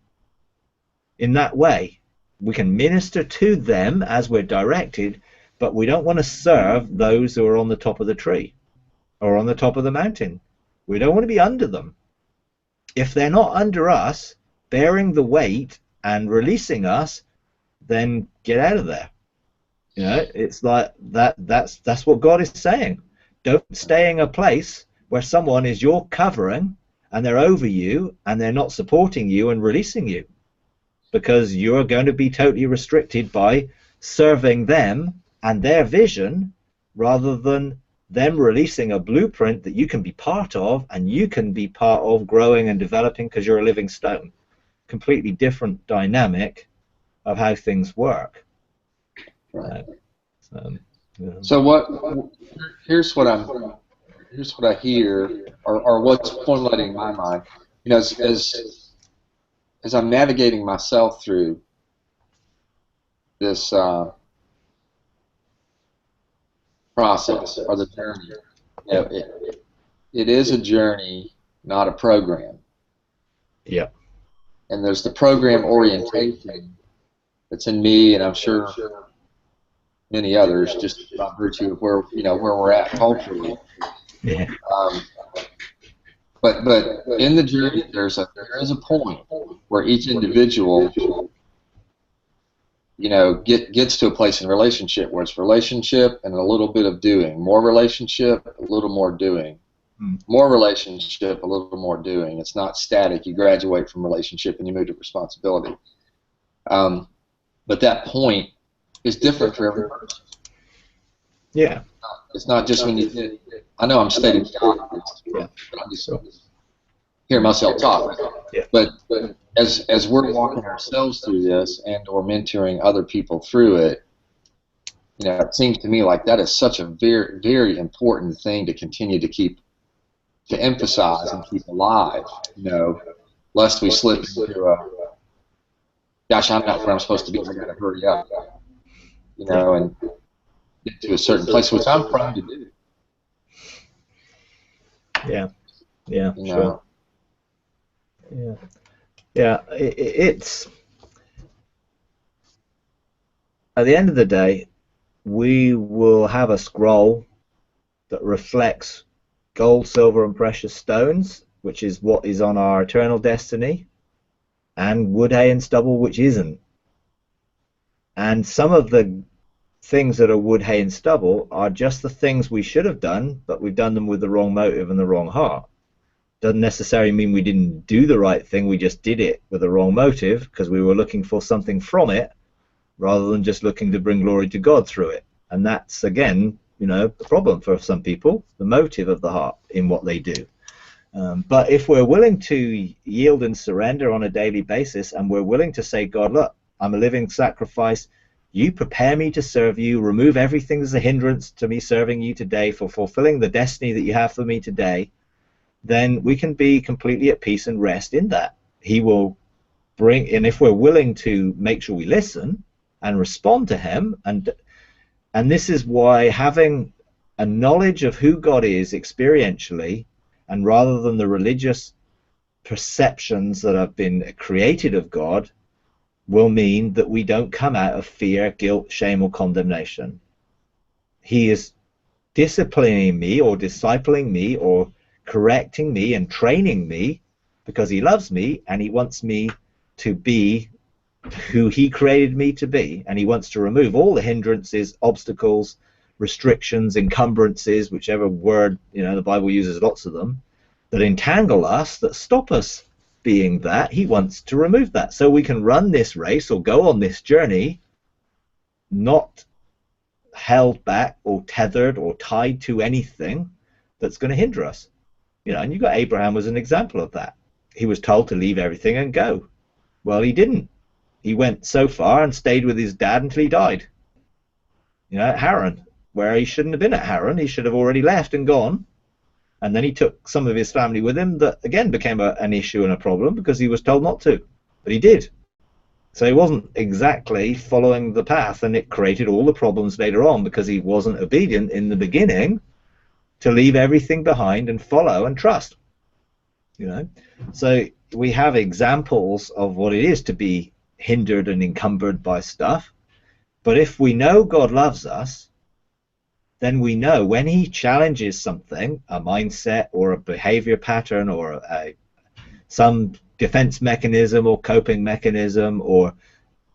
in that way. We can minister to them as we're directed, but we don't want to serve those who are on the top of the tree or on the top of the mountain. We don't want to be under them. If they're not under us, bearing the weight and releasing us, then get out of there. You know, it's like that's what God is saying. Don't stay in a place where someone is your covering and they're over you and they're not supporting you and releasing you, because you're going to be totally restricted by serving them and their vision rather than them releasing a blueprint that you can be part of and you can be part of growing and developing because you're a living stone. Completely different dynamic of how things work. Right. Yeah. So here's what I hear, or what's formulating in my mind. You know, as I'm navigating myself through this process or the journey, you know, it is a journey, not a program. Yeah. And there's the program orientation that's in me, and I'm sure many others, just by virtue of where we're at culturally. Yeah. But in the journey, there is a point where each individual, you know, gets to a place in relationship where it's relationship and a little bit of doing, more relationship, a little more doing, more relationship, a little more doing. It's not static. You graduate from relationship and you move to responsibility. But that point is different for every person. Yeah. It's not just when you. I know I'm stating the obvious, but I'm just hearing myself talk. Yeah. But as we're walking ourselves through this and or mentoring other people through it, you know, it seems to me like that is such a very, very important thing to continue to emphasize and keep alive. You know, lest we slip into a, gosh, I'm not where I'm supposed to be. I got to hurry up. You know, and get to a certain place, which I'm prone to do. Yeah. Yeah. You Sure. know? Yeah. Yeah. It's at the end of the day, we will have a scroll that reflects gold, silver, and precious stones, which is what is on our eternal destiny, and wood, hay, and stubble, which isn't. And some of the things that are wood, hay, and stubble are just the things we should have done, but we've done them with the wrong motive and the wrong heart. Doesn't necessarily mean we didn't do the right thing, we just did it with the wrong motive because we were looking for something from it rather than just looking to bring glory to God through it. And that's, again, you know, the problem for some people, the motive of the heart in what they do. But if we're willing to yield and surrender on a daily basis, and we're willing to say, God, look, I'm a living sacrifice, you prepare me to serve you, remove everything that's a hindrance to me serving you today, for fulfilling the destiny that you have for me today, then we can be completely at peace and rest in that. He will bring, and if we're willing to make sure we listen and respond to him, and this is why having a knowledge of who God is experientially, and rather than the religious perceptions that have been created of God, will mean that we don't come out of fear, guilt, shame, or condemnation. He is disciplining me or discipling me or correcting me and training me because he loves me and he wants me to be who he created me to be, and he wants to remove all the hindrances, obstacles, restrictions, encumbrances, whichever word, you know, the Bible uses lots of them, that entangle us, that stop us being that. He wants to remove that so we can run this race or go on this journey not held back or tethered or tied to anything that's going to hinder us. You know, and you've got Abraham as an example of that. He was told to leave everything and go. Well, he didn't. He went so far and stayed with his dad until he died. You know, at Haran, where he shouldn't have been at Haran. He should have already left and gone. And then he took some of his family with him that, again, became an issue and a problem because he was told not to. But he did. So he wasn't exactly following the path, and it created all the problems later on because he wasn't obedient in the beginning to leave everything behind and follow and trust. So we have examples of what it is to be hindered and encumbered by stuff. But if we know God loves us, then we know when he challenges something, a mindset or a behavior pattern or some defense mechanism or coping mechanism, or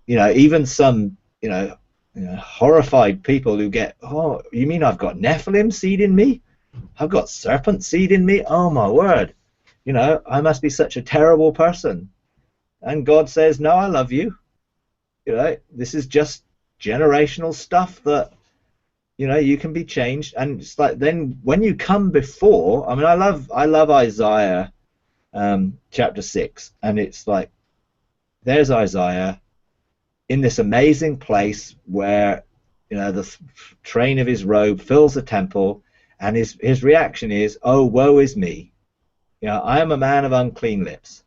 even some horrified people who get, oh, you mean I've got Nephilim seed in me? I've got serpent seed in me? Oh my word, I must be such a terrible person. And God says, no, I love you. This is just generational stuff that you can be changed. And it's like, then when you come before, I love Isaiah chapter 6, and it's like, there's Isaiah in this amazing place where the train of his robe fills the temple, and his reaction is, oh, woe is me, I am a man of unclean lips.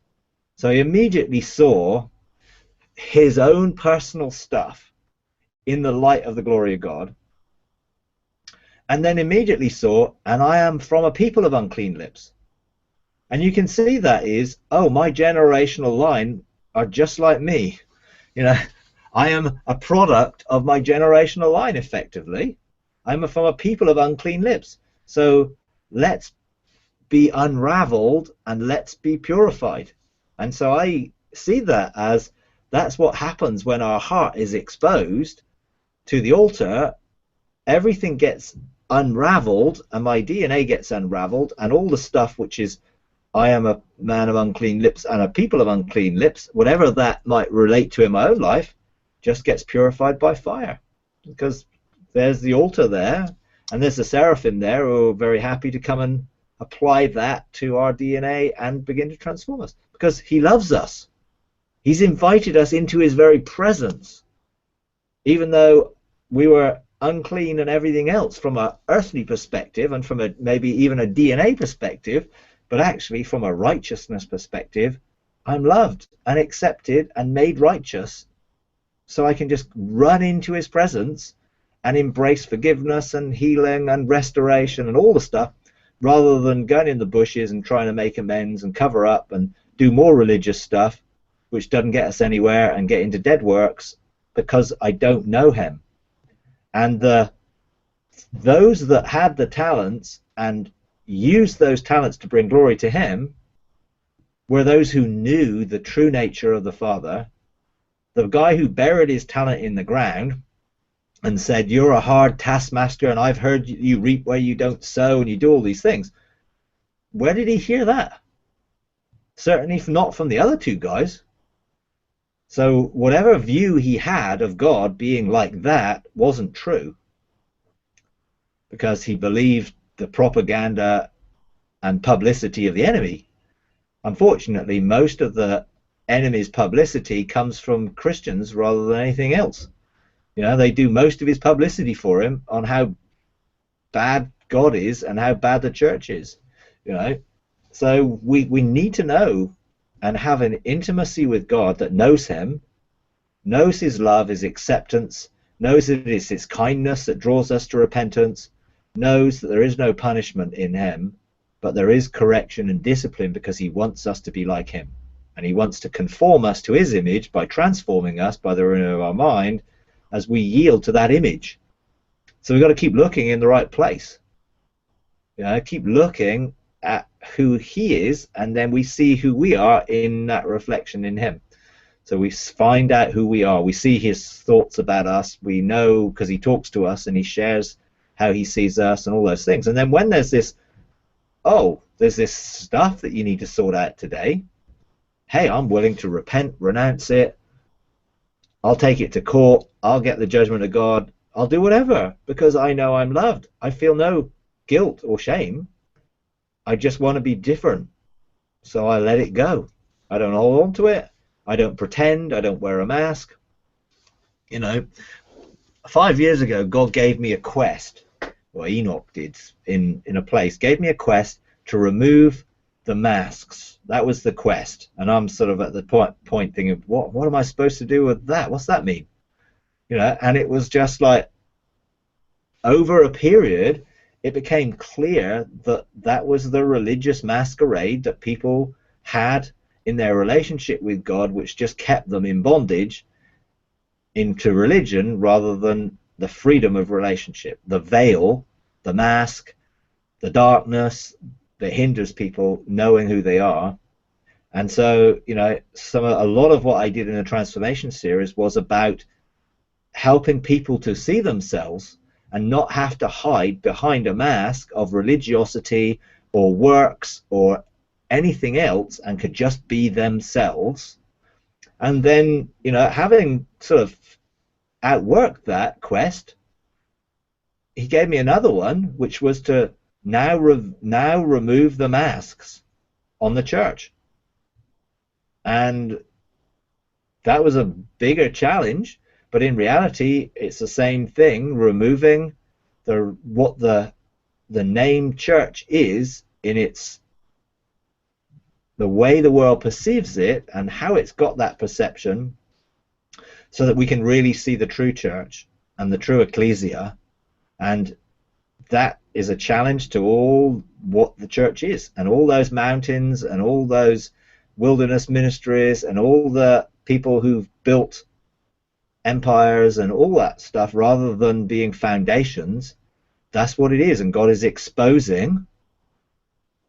So he immediately saw his own personal stuff in the light of the glory of God, and then immediately saw, and I am from a people of unclean lips. And you can see that is, oh, my generational line are just like me. I am a product of my generational line, effectively. I'm from a people of unclean lips. So let's be unraveled and let's be purified. And so I see that as, that's what happens when our heart is exposed to the altar. Everything gets unraveled, and my DNA gets unraveled, and all the stuff which is, I am a man of unclean lips and a people of unclean lips, whatever that might relate to in my own life, just gets purified by fire, because there's the altar there, and there's the seraphim there who are very happy to come and apply that to our DNA and begin to transform us, because he loves us. He's invited us into his very presence, even though we were unclean and everything else from an earthly perspective, and from maybe even a DNA perspective. But actually, from a righteousness perspective, I'm loved and accepted and made righteous, so I can just run into his presence and embrace forgiveness and healing and restoration and all the stuff, rather than going in the bushes and trying to make amends and cover up and do more religious stuff, which doesn't get us anywhere, and get into dead works, because I don't know him. And those that had the talents and used those talents to bring glory to him were those who knew the true nature of the Father. The guy who buried his talent in the ground and said, you're a hard taskmaster, and I've heard you reap where you don't sow, and you do all these things. Where did he hear that? Certainly not from the other two guys. So whatever view he had of God being like that wasn't true, because he believed the propaganda and publicity of the enemy. Unfortunately, most of the enemy's publicity comes from Christians rather than anything else. They do most of his publicity for him on how bad God is and how bad the church is. So we need to know and have an intimacy with God that knows him, knows his love, his acceptance, knows that it is his kindness that draws us to repentance, knows that there is no punishment in him, but there is correction and discipline, because he wants us to be like him, and he wants to conform us to his image by transforming us by the renewal of our mind as we yield to that image. So we've got to keep looking in the right place. Keep looking at who he is, and then we see who we are in that reflection in him. So we find out who we are. We see his thoughts about us. We know because he talks to us and he shares how he sees us and all those things. And then when there's this, oh, there's this stuff that you need to sort out today, hey, I'm willing to repent, renounce it. I'll take it to court. I'll get the judgment of God. I'll do whatever, because I know I'm loved. I feel no guilt or shame. I just want to be different. So I let it go. I don't hold on to it. I don't pretend. I don't wear a mask. 5 years ago, God gave me a quest. Well, Enoch did in a place, gave me a quest to remove the masks. That was the quest. And I'm sort of at the point thinking, what am I supposed to do with that? What's that mean? And it was just like, over a period, it became clear that that was the religious masquerade that people had in their relationship with God, which just kept them in bondage into religion rather than the freedom of relationship. The veil, the mask, the darkness that hinders people knowing who they are. And so, a lot of what I did in the transformation series was about helping people to see themselves and not have to hide behind a mask of religiosity or works or anything else, and could just be themselves. And then, having sort of outworked that quest, he gave me another one, which was to now remove the masks on the church. And that was a bigger challenge, but in reality, it's the same thing, removing what the name church is in the way the world perceives it and how it's got that perception, so that we can really see the true church and the true ecclesia. And that is a challenge to all what the church is, and all those mountains and all those wilderness ministries and all the people who've built empires and all that stuff, rather than being foundations. That's what it is. And God is exposing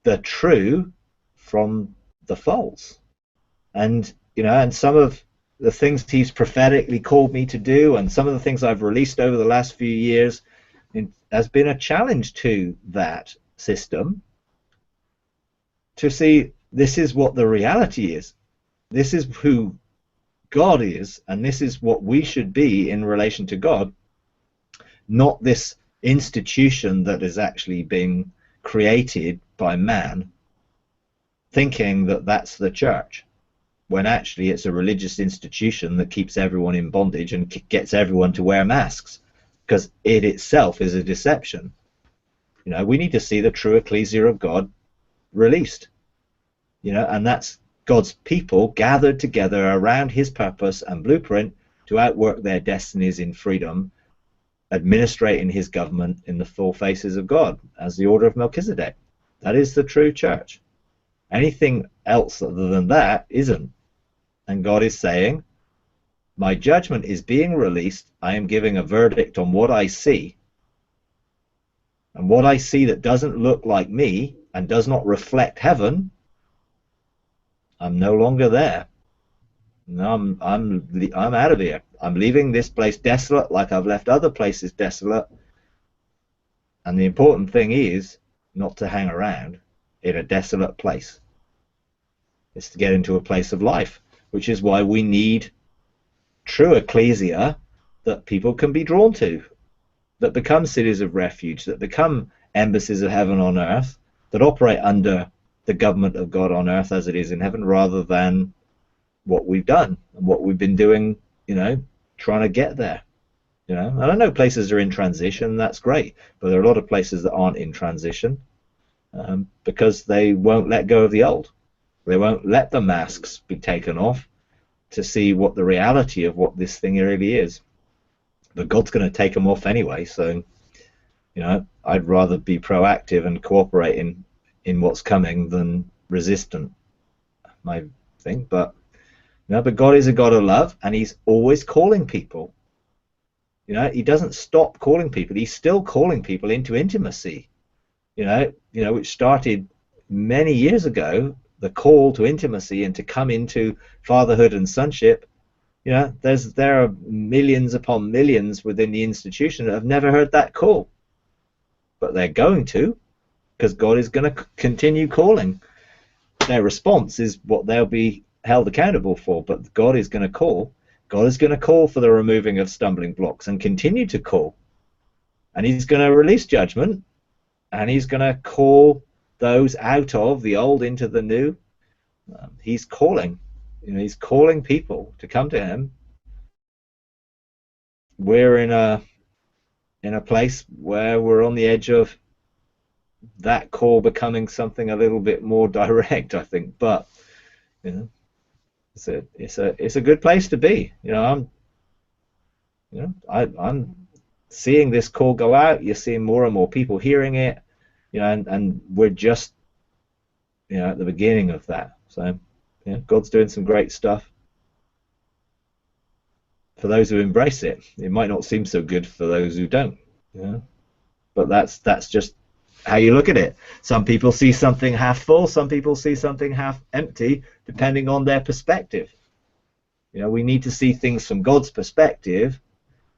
the true from the false. And and some of the things he's prophetically called me to do, and some of the things I've released over the last few years, has been a challenge to that system, to see this is what the reality is. This is who God is, and this is what we should be in relation to God, not this institution that is actually being created by man, thinking that that's the church, when actually it's a religious institution that keeps everyone in bondage and gets everyone to wear masks, because it itself is a deception. We need to see the true ecclesia of God released, and that's God's people gathered together around his purpose and blueprint to outwork their destinies in freedom, administrating his government in the full faces of God as the order of Melchizedek. That is the true church. Anything else other than that isn't. And God is saying, my judgment is being released. I am giving a verdict on what I see. And what I see that doesn't look like me and does not reflect heaven, I'm no longer there. No, I'm out of here. I'm leaving this place desolate, like I've left other places desolate. And the important thing is not to hang around in a desolate place. It's to get into a place of life, which is why we need true ecclesia that people can be drawn to, that become cities of refuge, that become embassies of heaven on earth, that operate under the government of God on earth as it is in heaven, rather than what we've done and what we've been doing, trying to get there. And I know places are in transition, that's great, but there are a lot of places that aren't in transition, because they won't let go of the old. They won't let the masks be taken off to see what the reality of what this thing really is. But God's going to take them off anyway, so I'd rather be proactive and cooperating in what's coming than resistant, my thing. But but God is a God of love, and he's always calling people. He doesn't stop calling people. He's still calling people into intimacy, which started many years ago, the call to intimacy and to come into fatherhood and sonship. There are millions upon millions within the institution that have never heard that call, but they're going to, because God is going to continue calling. Their response is what they'll be held accountable for, but God is going to call. God is going to call for the removing of stumbling blocks and continue to call, and he's going to release judgment, and he's going to call those out of the old into the new. He's calling. He's calling people to come to him. We're in a place where we're on the edge of that call becoming something a little bit more direct, I think. But you know, it's a good place to be. I'm seeing this call go out. You're seeing more and more people hearing it. And we're just at the beginning of that. So God's doing some great stuff for those who embrace it. It might not seem so good for those who don't. But that's just how you look at it. Some people see something half full, some people see something half empty, depending on their perspective. We need to see things from God's perspective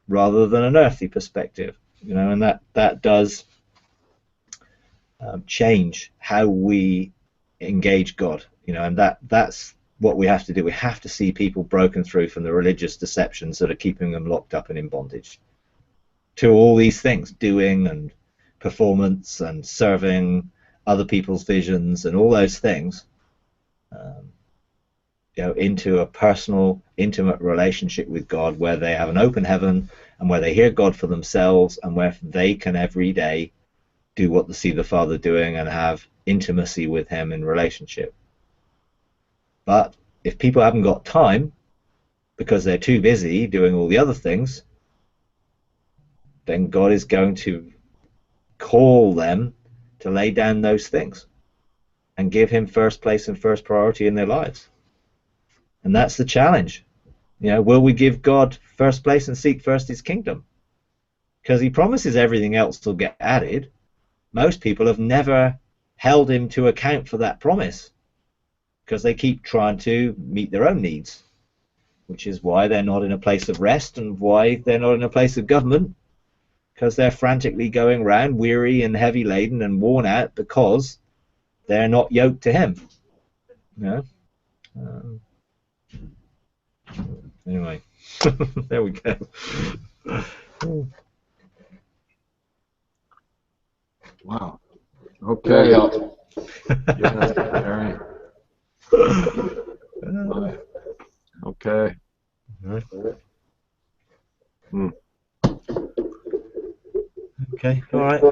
rather than an earthly perspective. And that does change how we engage God. And that's what we have to do. We have to see people broken through from the religious deceptions that are keeping them locked up and in bondage to all these things, doing and performance and serving other people's visions and all those things, into a personal, intimate relationship with God, where they have an open heaven and where they hear God for themselves, and where they can every day do what they see the Father doing and have intimacy with Him in relationship. But if people haven't got time because they're too busy doing all the other things, then God is going to call them to lay down those things and give Him first place and first priority in their lives. And that's the challenge. Will we give God first place and seek first His kingdom? Because He promises everything else will get added. Most people have never held Him to account for that promise, because they keep trying to meet their own needs, which is why they're not in a place of rest and why they're not in a place of government, because they're frantically going around weary and heavy laden and worn out because they're not yoked to Him. Anyway, there we go. Wow. Okay. Very helpful. Yeah, very. Okay. Okay. All right.